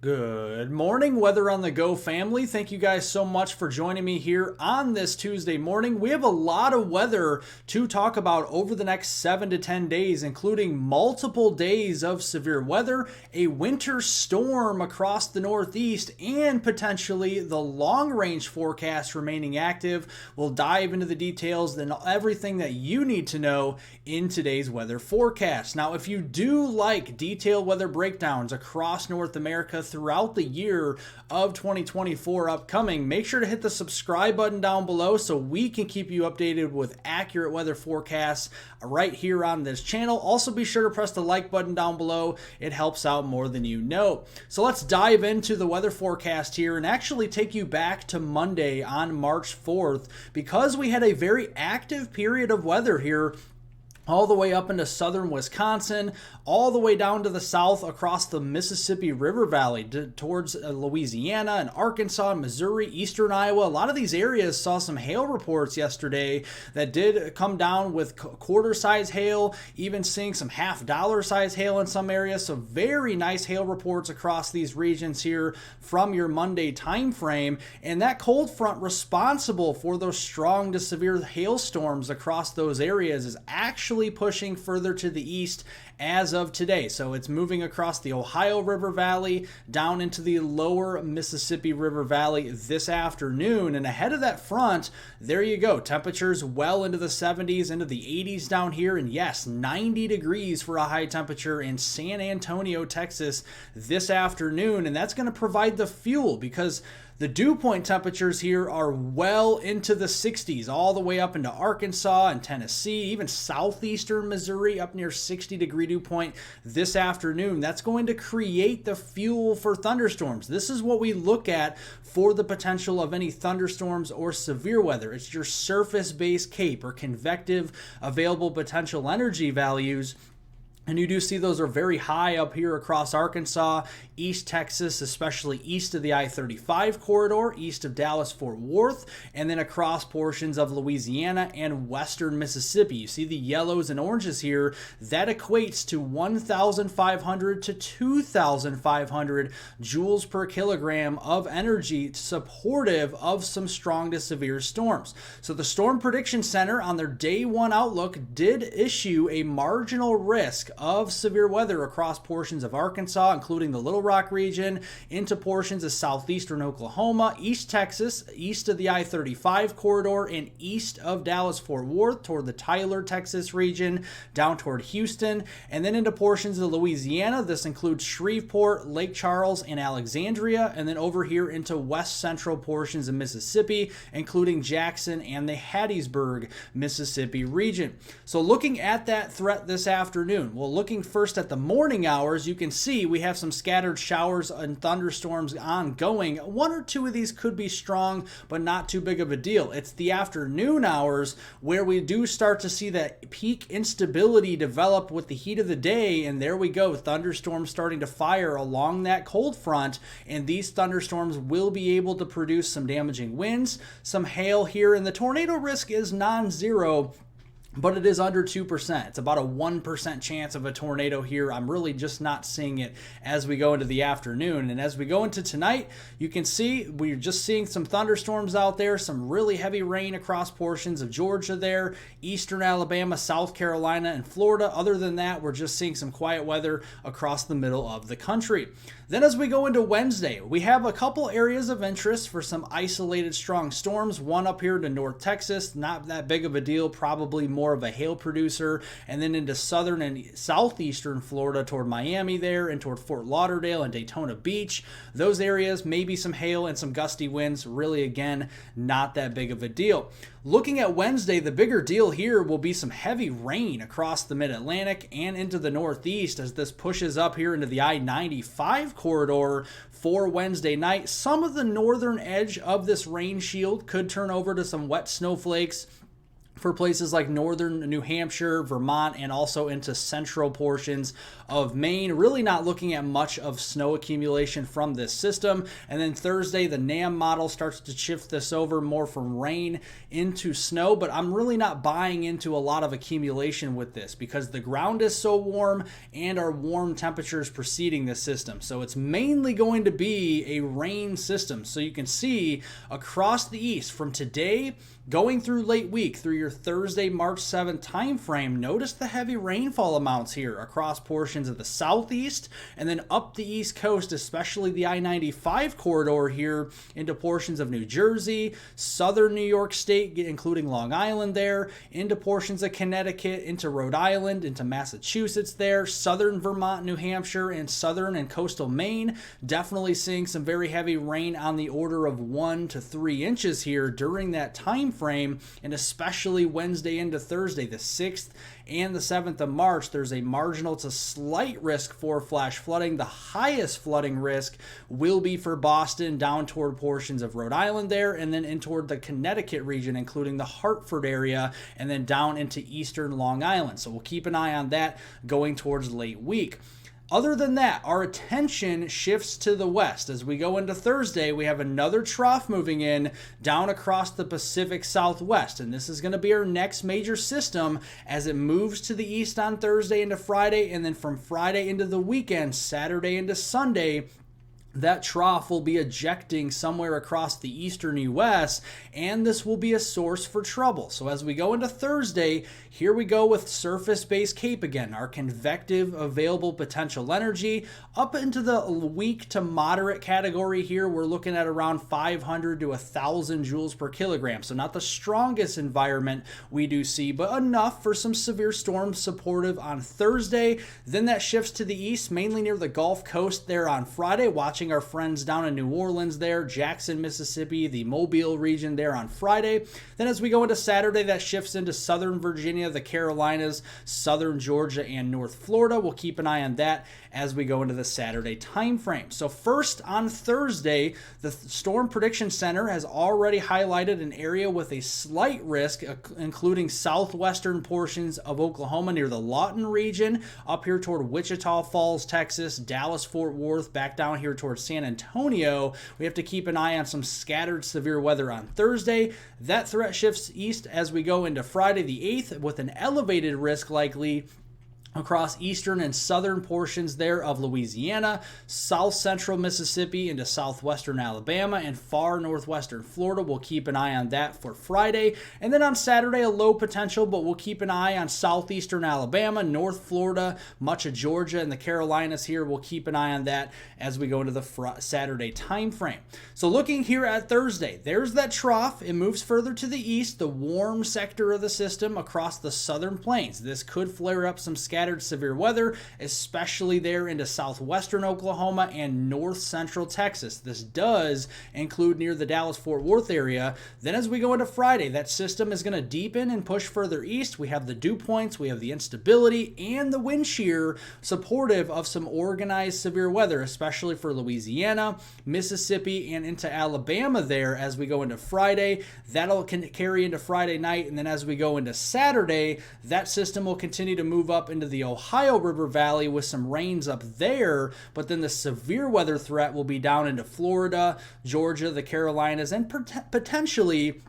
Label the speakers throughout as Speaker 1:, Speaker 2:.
Speaker 1: Good morning, Weather on the Go family. Thank you guys so much for joining me here on this Tuesday morning. We have a lot of weather to talk about over the next 7 to 10 days, including multiple days of severe weather, a winter storm across the Northeast, and potentially the long range forecast remaining active. We'll dive into the details and everything that you need to know in today's weather forecast. Now, if you do like detailed weather breakdowns across North America throughout the year of 2024 upcoming, make sure to hit the subscribe button down below so we can keep you updated with accurate weather forecasts right here on this channel. Also, be sure to press the like button down below. It helps out more than you know. So let's dive into the weather forecast here and actually take you back to Monday on March 4th, because we had a very active period of weather here all the way up into southern Wisconsin, all the way down to the south across the Mississippi River Valley towards Louisiana and Arkansas, Missouri, eastern Iowa. A lot of these areas saw some hail reports yesterday that did come down with quarter-size hail, even seeing some half-dollar size hail in some areas. So very nice hail reports across these regions here from your Monday time frame. And that cold front responsible for those strong to severe hailstorms across those areas is actually pushing further to the east as of today. So it's moving across the Ohio River Valley down into the lower Mississippi River Valley this afternoon. And ahead of that front, there you go. Temperatures well into the 70s, into the 80s down here. And yes, 90 degrees for a high temperature in San Antonio, Texas this afternoon. And that's going to provide the fuel, because the dew point temperatures here are well into the 60s, all the way up into Arkansas and Tennessee, even southeastern Missouri up near 60-degree dew point this afternoon. That's going to create the fuel for thunderstorms. This is what we look at for the potential of any thunderstorms or severe weather. It's your surface-based CAPE, or convective available potential energy values. And you do see those are very high up here across Arkansas, East Texas, especially east of the I-35 corridor, east of Dallas-Fort Worth, and then across portions of Louisiana and western Mississippi. You see the yellows and oranges here. That equates to 1,500 to 2,500 joules per kilogram of energy, supportive of some strong to severe storms. So the Storm Prediction Center on their day one outlook did issue a marginal risk of severe weather across portions of Arkansas, including the Little Rock region, into portions of southeastern Oklahoma, East Texas, east of the I-35 corridor, and east of Dallas-Fort Worth toward the Tyler, Texas region, down toward Houston, and then into portions of Louisiana. This includes Shreveport, Lake Charles, and Alexandria, and then over here into west central portions of Mississippi, including Jackson and the Hattiesburg, Mississippi region. So looking at that threat this afternoon, well, looking first at the morning hours, you can see we have some scattered showers and thunderstorms ongoing. One or two of these could be strong, but not too big of a deal. It's the afternoon hours where we do start to see that peak instability develop with the heat of the day, and there we go, thunderstorms starting to fire along that cold front, and these thunderstorms will be able to produce some damaging winds, some hail here, and the tornado risk is non-zero, but it is under 2%. It's about a 1% chance of a tornado here. I'm really just not seeing it as we go into the afternoon. And as we go into tonight, you can see we're just seeing some thunderstorms out there, some really heavy rain across portions of Georgia there, eastern Alabama, South Carolina, and Florida. Other than that, we're just seeing some quiet weather across the middle of the country. Then as we go into Wednesday, we have a couple areas of interest for some isolated strong storms. One up here to North Texas, not that big of a deal, probably more of a hail producer, and then into southern and southeastern Florida toward Miami there and toward Fort Lauderdale and Daytona Beach. Those areas, maybe some hail and some gusty winds. Really, again, not that big of a deal. Looking at Wednesday, the bigger deal here will be some heavy rain across the mid-Atlantic and into the Northeast as this pushes up here into the I-95 corridor for Wednesday night. Some of the northern edge of this rain shield could turn over to some wet snowflakes for places like northern New Hampshire, Vermont, and also into central portions of Maine. Really not looking at much of snow accumulation from this system. And then Thursday, the NAM model starts to shift this over more from rain into snow, but I'm really not buying into a lot of accumulation with this because the ground is so warm and our warm temperatures preceding this system. So it's mainly going to be a rain system. So you can see across the east from today going through late week through your Thursday, March 7th time frame, notice the heavy rainfall amounts here across portions of the southeast and then up the east coast, especially the I-95 corridor here into portions of New Jersey, southern New York State, including Long Island there, into portions of Connecticut, into Rhode Island, into Massachusetts there, southern Vermont, New Hampshire, and southern and coastal Maine. Definitely seeing some very heavy rain on the order of 1 to 3 inches here during that time frame, and especially Wednesday into Thursday, the 6th and the 7th of March, there's a marginal to slight risk for flash flooding. The highest flooding risk will be for Boston down toward portions of Rhode Island there, and then in toward the Connecticut region, including the Hartford area, and then down into eastern Long Island. So we'll keep an eye on that going towards late week. Other than that, our attention shifts to the west. As we go into Thursday, we have another trough moving in down across the Pacific Southwest. And this is going to be our next major system as it moves to the east on Thursday into Friday. And then from Friday into the weekend, Saturday into Sunday, that trough will be ejecting somewhere across the eastern U.S., and this will be a source for trouble. So as we go into Thursday, here we go with surface-based CAPE again, our convective available potential energy, up into the weak to moderate category here. We're looking at around 500 to 1,000 joules per kilogram. So not the strongest environment we do see, but enough for some severe storms supportive on Thursday. Then that shifts to the east, mainly near the Gulf Coast there on Friday, watching our friends down in New Orleans there, Jackson, Mississippi, the Mobile region there on Friday. Then as we go into Saturday, that shifts into southern Virginia, the Carolinas, southern Georgia, and North Florida. We'll keep an eye on that as we go into the Saturday time frame. So first on Thursday, the Storm Prediction Center has already highlighted an area with a slight risk, including southwestern portions of Oklahoma near the Lawton region, up here toward Wichita Falls, Texas, Dallas, Fort Worth, back down here towards San Antonio. We have to keep an eye on some scattered severe weather on Thursday. That threat shifts east as we go into Friday the 8th with an elevated risk likely across eastern and southern portions there of Louisiana, south central Mississippi into southwestern Alabama, and far northwestern Florida. We'll keep an eye on that for Friday. And then on Saturday, a low potential, but we'll keep an eye on southeastern Alabama, North Florida, much of Georgia, and the Carolinas here. We'll keep an eye on that as we go into the Saturday time frame. So looking here at Thursday, there's that trough. It moves further to the east, the warm sector of the system across the southern plains. This could flare up some scattered severe weather, especially there into southwestern Oklahoma and north central Texas. This does include near the Dallas-Fort Worth area. Then as we go into Friday, that system is going to deepen and push further east. We have the dew points, we have the instability, and the wind shear supportive of some organized severe weather, especially for Louisiana, Mississippi, and into Alabama there as we go into Friday. That'll carry into Friday night, and then as we go into Saturday, that system will continue to move up into the Ohio River Valley with some rains up there, but then the severe weather threat will be down into Florida, Georgia, the Carolinas, and potentially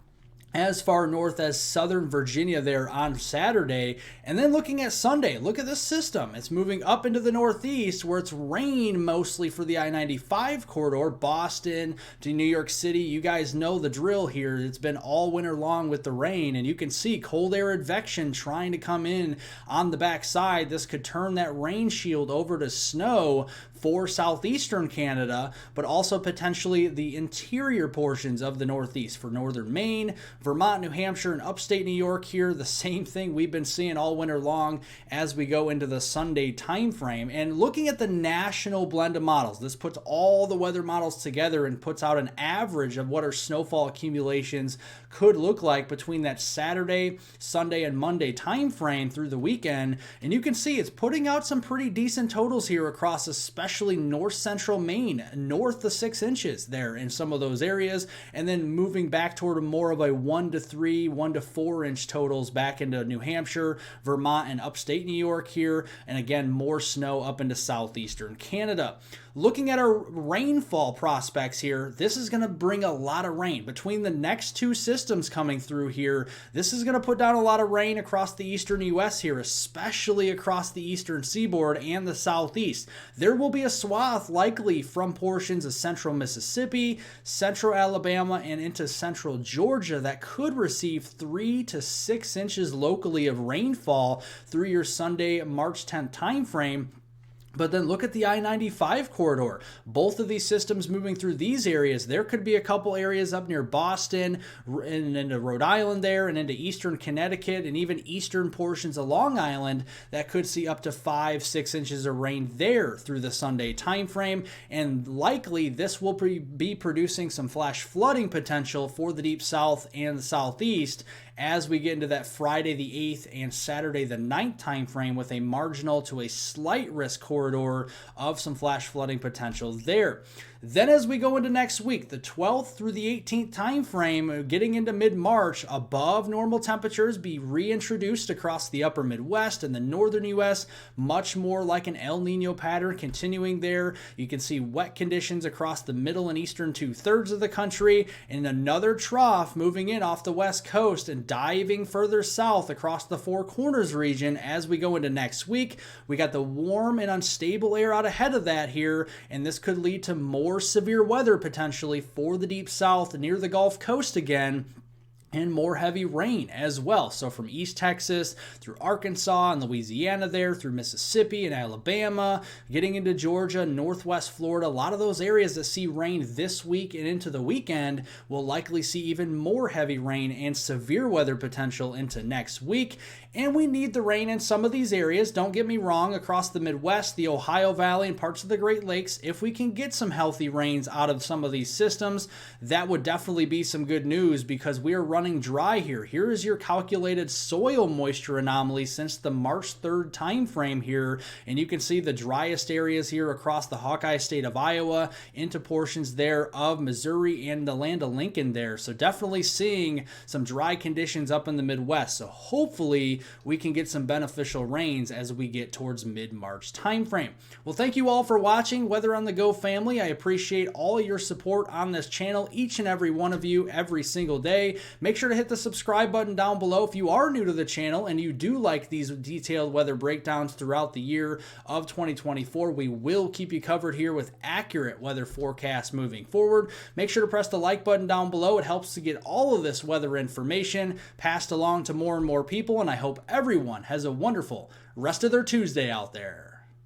Speaker 1: as far north as southern Virginia there on Saturday. And then looking at Sunday, look at this system. It's moving up into the northeast where it's rain mostly for the I-95 corridor, Boston to New York City. You guys know the drill here. It's been all winter long with the rain, and you can see cold air advection trying to come in on the backside. This could turn that rain shield over to snow for southeastern Canada, but also potentially the interior portions of the northeast for northern Maine, Vermont, New Hampshire, and upstate New York here. The same thing we've been seeing all winter long as we go into the Sunday time frame. And looking at the national blend of models, this puts all the weather models together and puts out an average of what our snowfall accumulations could look like between that Saturday, Sunday, and Monday time frame through the weekend. And you can see it's putting out some pretty decent totals here across especially especially north central Maine, north of 6 inches there in some of those areas, and then moving back toward more of a 1 to 3, 1 to 4 inch totals back into New Hampshire, Vermont, and upstate New York here, and again, more snow up into southeastern Canada. Looking at our rainfall prospects here, this is going to bring a lot of rain. Between the next two systems coming through here, this is going to put down a lot of rain across the eastern U.S. here, especially across the eastern seaboard and the southeast. There will be a swath likely from portions of central Mississippi, central Alabama, and into central Georgia that could receive 3 to 6 inches locally of rainfall through your Sunday, March 10th timeframe. But then look at the I-95 corridor. Both of these systems moving through these areas. There could be a couple areas up near Boston and into Rhode Island there and into eastern Connecticut and even eastern portions of Long Island that could see up to 5-6 inches of rain there through the Sunday time frame. And likely this will be producing some flash flooding potential for the deep south and the southeast as we get into that Friday the 8th and Saturday the 9th time frame with a marginal to a slight risk corridor of some flash flooding potential there. Then as we go into next week, the 12th through the 18th time frame, getting into mid-March, above normal temperatures be reintroduced across the upper Midwest and the northern U.S., much more like an El Nino pattern continuing there. You can see wet conditions across the middle and eastern two-thirds of the country, and another trough moving in off the west coast and diving further south across the Four Corners region as we go into next week. We got the warm and unstable air out ahead of that here, and this could lead to more severe weather potentially for the deep south near the Gulf Coast again, and more heavy rain as well. So from East Texas through Arkansas and Louisiana there, through Mississippi and Alabama, getting into Georgia, Northwest Florida, a lot of those areas that see rain this week and into the weekend will likely see even more heavy rain and severe weather potential into next week. And we need the rain in some of these areas, don't get me wrong, across the Midwest, the Ohio Valley, and parts of the Great Lakes. If we can get some healthy rains out of some of these systems, that would definitely be some good news because we are running dry here. Here is your calculated soil moisture anomaly since the March 3rd time frame here, and you can see the driest areas here across the Hawkeye state of Iowa into portions there of Missouri and the land of Lincoln there. So definitely seeing some dry conditions up in the Midwest. So hopefully we can get some beneficial rains as we get towards mid-March timeframe. Well, thank you all for watching Weather on the Go family. I appreciate all your support on this channel, each and every one of you, every single day. Make sure to hit the subscribe button down below if you are new to the channel and you do like these detailed weather breakdowns throughout the year of 2024. We will keep you covered here with accurate weather forecasts moving forward. Make sure to press the like button down below. It helps to get all of this weather information passed along to more and more people, and I hope everyone has a wonderful rest of their Tuesday out there.